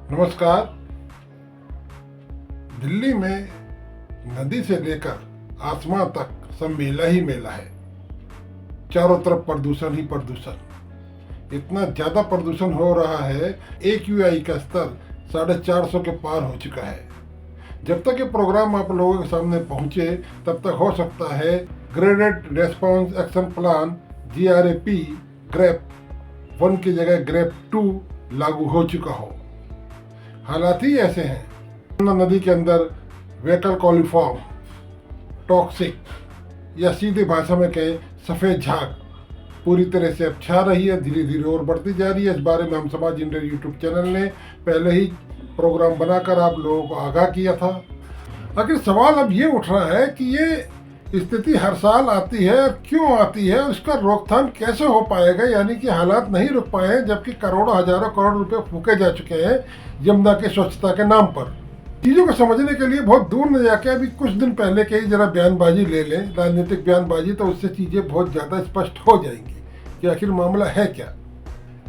नमस्कार। दिल्ली में नदी से लेकर आसमान तक सब मेला ही मेला है। चारों तरफ प्रदूषण ही प्रदूषण। इतना ज़्यादा प्रदूषण हो रहा है, AQI का स्तर 450 के पार हो चुका है। जब तक ये प्रोग्राम आप लोगों के सामने पहुंचे तब तक हो सकता है graded response action plan GRAP GRAP 1 की जगह ग्रेप 2 लागू हो चुका हो। हालात ही ऐसे हैं। यमुना नदी के अंदर व्हीकल कॉलिफॉर्म, टॉक्सिक या सीधे भाषा में कहें सफ़ेद झाग पूरी तरह से अब छा रही है, धीरे धीरे और बढ़ती जा रही है। इस बारे में हम समाज इंडिया यूट्यूब चैनल ने पहले ही प्रोग्राम बनाकर आप लोगों को आगाह किया था। लेकिन सवाल अब ये उठ रहा है कि ये स्थिति हर साल आती है और क्यों आती है, उसका रोकथाम कैसे हो पाएगा। यानी कि हालात नहीं रुक पाए हैं, जबकि करोड़ों हजारों करोड़ रुपए फूके जा चुके हैं यमुना के स्वच्छता के नाम पर। चीज़ों को समझने के लिए बहुत दूर न जाके अभी कुछ दिन पहले के ही जरा बयानबाजी ले लें, राजनीतिक बयानबाजी, तो उससे चीज़ें बहुत ज़्यादा स्पष्ट हो जाएंगी कि आखिर मामला है क्या।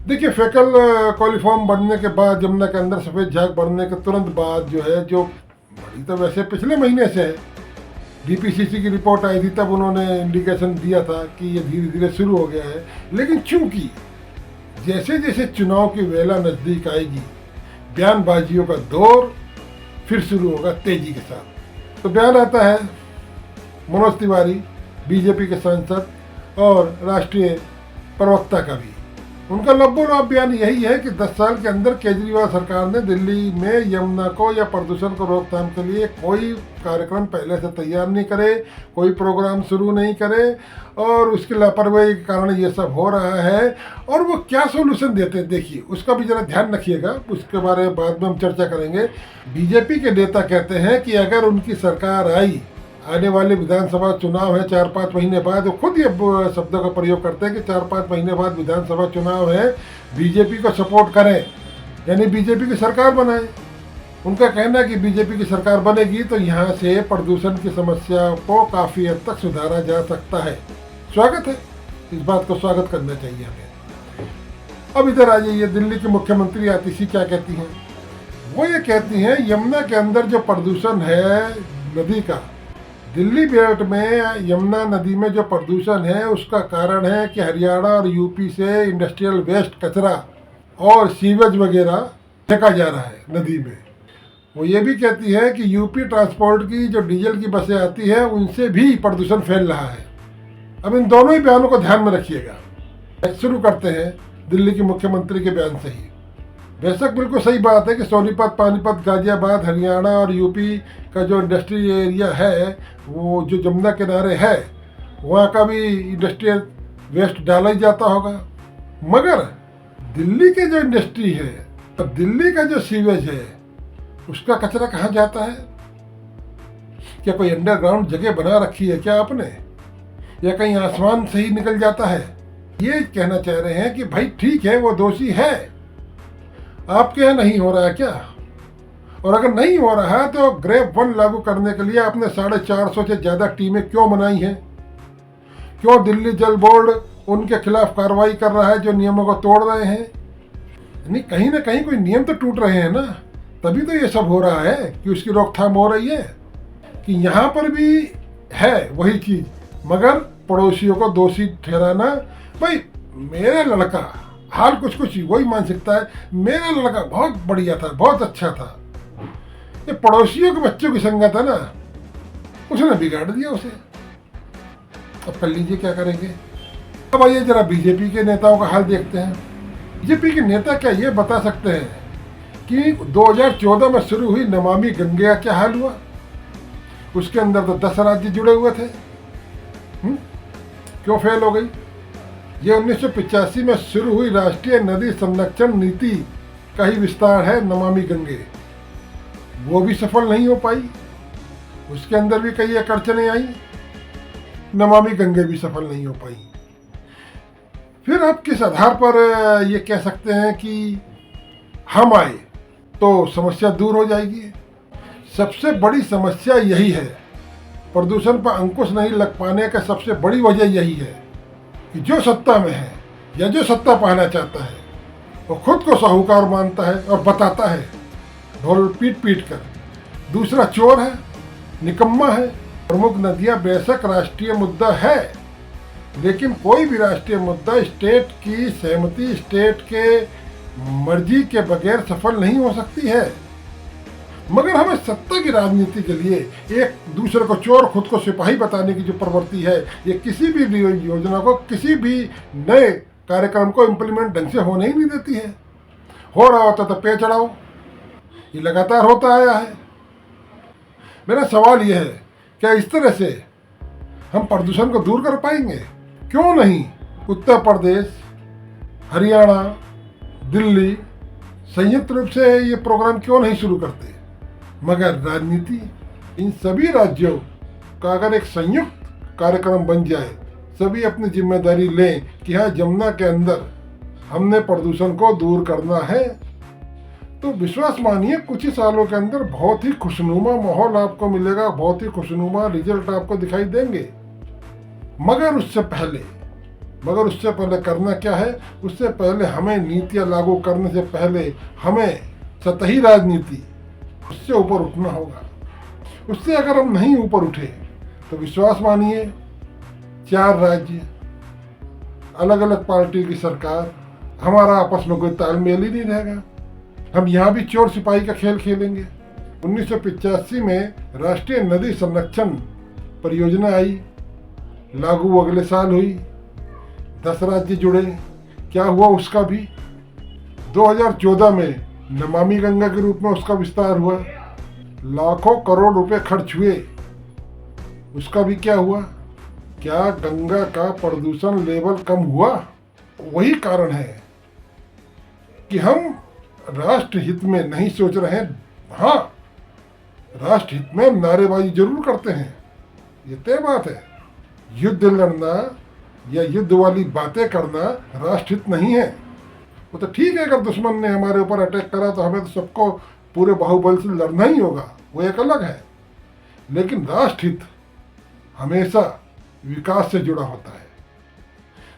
देखिए, फेकल कॉलिफॉर्म बनने के बाद, यमुना के अंदर सफ़ेद झाग बढ़ने के तुरंत बाद जो है, जो बड़ी तो वैसे पिछले महीने से है, DPCC की रिपोर्ट आई थी, तब उन्होंने इंडिकेशन दिया था कि ये धीरे धीरे शुरू हो गया है। लेकिन चूंकि जैसे जैसे चुनाव की वेला नज़दीक आएगी, बयानबाजियों का दौर फिर शुरू होगा तेजी के साथ। तो बयान आता है मनोज तिवारी, BJP के सांसद और राष्ट्रीय प्रवक्ता का भी। उनका लब्बो-लबाब बयान यही है कि 10 साल के अंदर केजरीवाल सरकार ने दिल्ली में यमुना को या प्रदूषण को रोकथाम के लिए कोई कार्यक्रम पहले से तैयार नहीं करे, कोई प्रोग्राम शुरू नहीं करे, और उसकी लापरवाही के कारण ये सब हो रहा है। और वो क्या सोल्यूशन देते हैं, देखिए उसका भी जरा ध्यान रखिएगा, उसके बारे में बाद में हम चर्चा करेंगे। BJP के नेता कहते हैं कि अगर उनकी सरकार आई, आने वाले विधानसभा चुनाव है 4-5 महीने बाद, वो खुद ये शब्दों का प्रयोग करते हैं कि 4-5 महीने बाद विधानसभा चुनाव है, BJP को सपोर्ट करें, यानी BJP की सरकार बनाए। उनका कहना है कि BJP की सरकार बनेगी तो यहाँ से प्रदूषण की समस्या को काफ़ी हद तक सुधारा जा सकता है। स्वागत है, इस बात को स्वागत करना चाहिए हमें। अब इधर आ जाइए, दिल्ली की मुख्यमंत्री आतिशी क्या कहती हैं। वो ये कहती हैं यमुना के अंदर जो प्रदूषण है नदी का, दिल्ली बेल्ट में यमुना नदी में जो प्रदूषण है उसका कारण है कि हरियाणा और यूपी से इंडस्ट्रियल वेस्ट, कचरा और सीवेज वगैरह फेंका जा रहा है नदी में। वो ये भी कहती है कि यूपी ट्रांसपोर्ट की जो डीजल की बसें आती है उनसे भी प्रदूषण फैल रहा है। अब इन दोनों ही बयानों को ध्यान में रखिएगा। शुरू करते हैं दिल्ली के मुख्यमंत्री के बयान से ही। बेशक बिल्कुल सही बात है कि सोनीपत, पानीपत, गाजियाबाद, हरियाणा और यूपी का जो इंडस्ट्री एरिया है, वो जो यमुना किनारे है, वहाँ का भी इंडस्ट्रियल वेस्ट डाला ही जाता होगा। मगर दिल्ली के जो इंडस्ट्री है, तो दिल्ली का जो सीवेज है, उसका कचरा कहाँ जाता है? क्या कोई अंडरग्राउंड जगह बना रखी है क्या आपने, या कहीं आसमान से ही निकल जाता है? ये कहना चाह रहे हैं कि भाई ठीक है, वो दोषी है, आपके यहाँ नहीं हो रहा है क्या? और अगर नहीं हो रहा है तो ग्रेप 1 लागू करने के लिए आपने 450 से ज़्यादा टीमें क्यों बनाई हैं? क्यों दिल्ली जल बोर्ड उनके खिलाफ कार्रवाई कर रहा है जो नियमों को तोड़ रहे हैं? यानी कहीं ना कहीं कोई नियम तो टूट रहे हैं ना, तभी तो ये सब हो रहा है कि उसकी रोकथाम हो रही है। कि यहाँ पर भी है वही चीज़, मगर पड़ोसियों को दोषी ठहराना। भाई मेरा लड़का, हाल कुछ कुछ वही मानसिकता है, मेरा लड़का बहुत बढ़िया था, बहुत अच्छा था, ये पड़ोसियों के बच्चों की संगत है ना, उसने बिगाड़ दिया उसे। अब कर लीजिए क्या करेंगे। अब आइए जरा BJP के नेताओं का हाल देखते हैं। BJP के नेता क्या ये बता सकते हैं कि 2014 में शुरू हुई नमामि गंगे का क्या हाल हुआ? उसके अंदर तो 10 राज्य जुड़े हुए थे, क्यों फेल हो गई? ये 1985 में शुरू हुई राष्ट्रीय नदी संरक्षण नीति का ही विस्तार है नमामि गंगे, वो भी सफल नहीं हो पाई। उसके अंदर भी कई अड़चनें आई, नमामि गंगे भी सफल नहीं हो पाई। फिर आप किस आधार पर ये कह सकते हैं कि हम आए तो समस्या दूर हो जाएगी? सबसे बड़ी समस्या यही है, प्रदूषण पर अंकुश नहीं लग पाने का सबसे बड़ी वजह यही है कि जो सत्ता में है या जो सत्ता पाना चाहता है वो खुद को साहूकार मानता है और बताता है ढोल पीट पीट कर। दूसरा चोर है, निकम्मा है। प्रमुख नदियां बेशक राष्ट्रीय मुद्दा है, लेकिन कोई भी राष्ट्रीय मुद्दा स्टेट की सहमति, स्टेट के मर्जी के बगैर सफल नहीं हो सकती है। मगर हमें सत्ता की राजनीति के लिए एक दूसरे को चोर खुद को सिपाही बताने की जो प्रवृत्ति है, ये किसी भी योजना को, किसी भी नए कार्यक्रम को इम्प्लीमेंट ढंग से होने ही नहीं देती है। हो रहा होता तो पे चढ़ाओ, ये लगातार होता आया है। मेरा सवाल यह है, क्या इस तरह से हम प्रदूषण को दूर कर पाएंगे? क्यों नहीं उत्तर प्रदेश, हरियाणा, दिल्ली संयुक्त रूप से ये प्रोग्राम क्यों नहीं शुरू करते? मगर राजनीति, इन सभी राज्यों का अगर एक संयुक्त कार्यक्रम बन जाए, सभी अपनी जिम्मेदारी लें कि हाँ, जमुना के अंदर हमने प्रदूषण को दूर करना है, तो विश्वास मानिए कुछ ही सालों के अंदर बहुत ही खुशनुमा माहौल आपको मिलेगा, बहुत ही खुशनुमा रिजल्ट आपको दिखाई देंगे। मगर उससे पहले करना क्या है? उससे पहले हमें नीतियां लागू करने से पहले हमें सतही राजनीति, उससे ऊपर उठना होगा। उससे अगर हम नहीं ऊपर उठे तो विश्वास मानिए 4 राज्य, अलग अलग पार्टी की सरकार, हमारा आपस में कोई तालमेल ही नहीं रहेगा। हम यहाँ भी चोर सिपाही का खेल खेलेंगे। 1985 में राष्ट्रीय नदी संरक्षण परियोजना आई, लागू अगले साल हुई, 10 राज्य जुड़े। क्या हुआ उसका भी? 2014 में नमामि गंगा के रूप में उसका विस्तार हुआ, लाखों करोड़ रुपए खर्च हुए। उसका भी क्या हुआ? क्या गंगा का प्रदूषण लेवल कम हुआ? वही कारण है कि हम राष्ट्र हित में नहीं सोच रहे हैं। हाँ, राष्ट्र हित में नारेबाजी जरूर करते हैं, ये तय बात है। युद्ध लड़ना या युद्ध वाली बातें करना राष्ट्र हित नहीं है। वो तो ठीक है, अगर दुश्मन ने हमारे ऊपर अटैक करा तो हमें तो सबको पूरे बाहुबल से लड़ना ही होगा, वो एक अलग है। लेकिन राष्ट्र हित हमेशा विकास से जुड़ा होता है।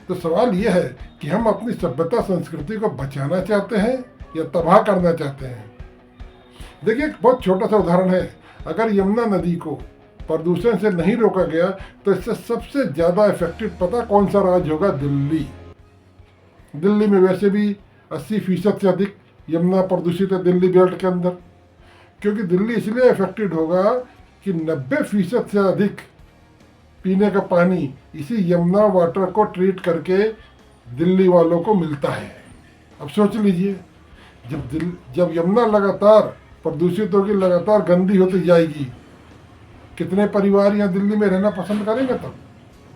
तो सवाल ये है कि हम अपनी सभ्यता संस्कृति को बचाना चाहते हैं या तबाह करना चाहते हैं? देखिए, एक बहुत छोटा सा उदाहरण है। अगर यमुना नदी को प्रदूषण से नहीं रोका गया तो इससे सबसे ज़्यादा इफेक्टेड पता कौन सा राज्य होगा? दिल्ली। दिल्ली में वैसे भी 80% से अधिक यमुना प्रदूषित है दिल्ली बेल्ट के अंदर। क्योंकि दिल्ली इसलिए इफेक्टेड होगा कि 90% से अधिक पीने का पानी इसी यमुना वाटर को ट्रीट करके दिल्ली वालों को मिलता है। अब सोच लीजिए, जब यमुना लगातार प्रदूषित होगी, लगातार गंदी होती जाएगी, कितने परिवार यहाँ दिल्ली में रहना पसंद करेंगे? तब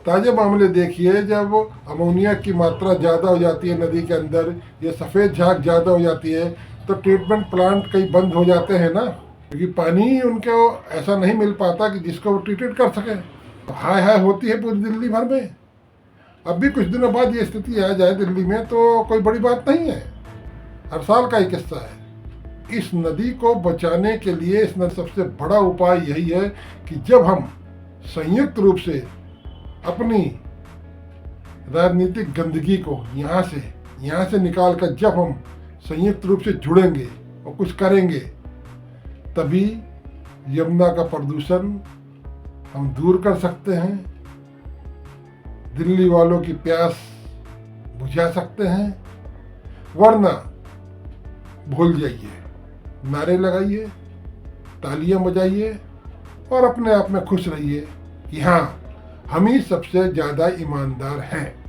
ताज़े मामले देखिए, जब अमोनिया की मात्रा ज़्यादा हो जाती है नदी के अंदर, ये सफ़ेद झाग ज़्यादा हो जाती है, तो ट्रीटमेंट प्लांट कई बंद हो जाते हैं ना, क्योंकि पानी उनको ऐसा नहीं मिल पाता कि जिसको वो ट्रीटेड कर सकें। तो हाय हाय होती है पूरी दिल्ली भर में। अब भी कुछ दिनों बाद ये स्थिति आ जाए दिल्ली में तो कोई बड़ी बात नहीं है, हर साल का ही किस्सा है। इस नदी को बचाने के लिए इस नदी सबसे बड़ा उपाय यही है कि जब हम संयुक्त रूप से अपनी राजनीतिक गंदगी को यहाँ से निकाल कर जब हम संयुक्त रूप से जुड़ेंगे और कुछ करेंगे, तभी यमुना का प्रदूषण हम दूर कर सकते हैं, दिल्ली वालों की प्यास बुझा सकते हैं। वरना भूल जाइए, नारे लगाइए, तालियां बजाइए और अपने आप में खुश रहिए कि हाँ, हम ही सबसे ज़्यादा ईमानदार हैं।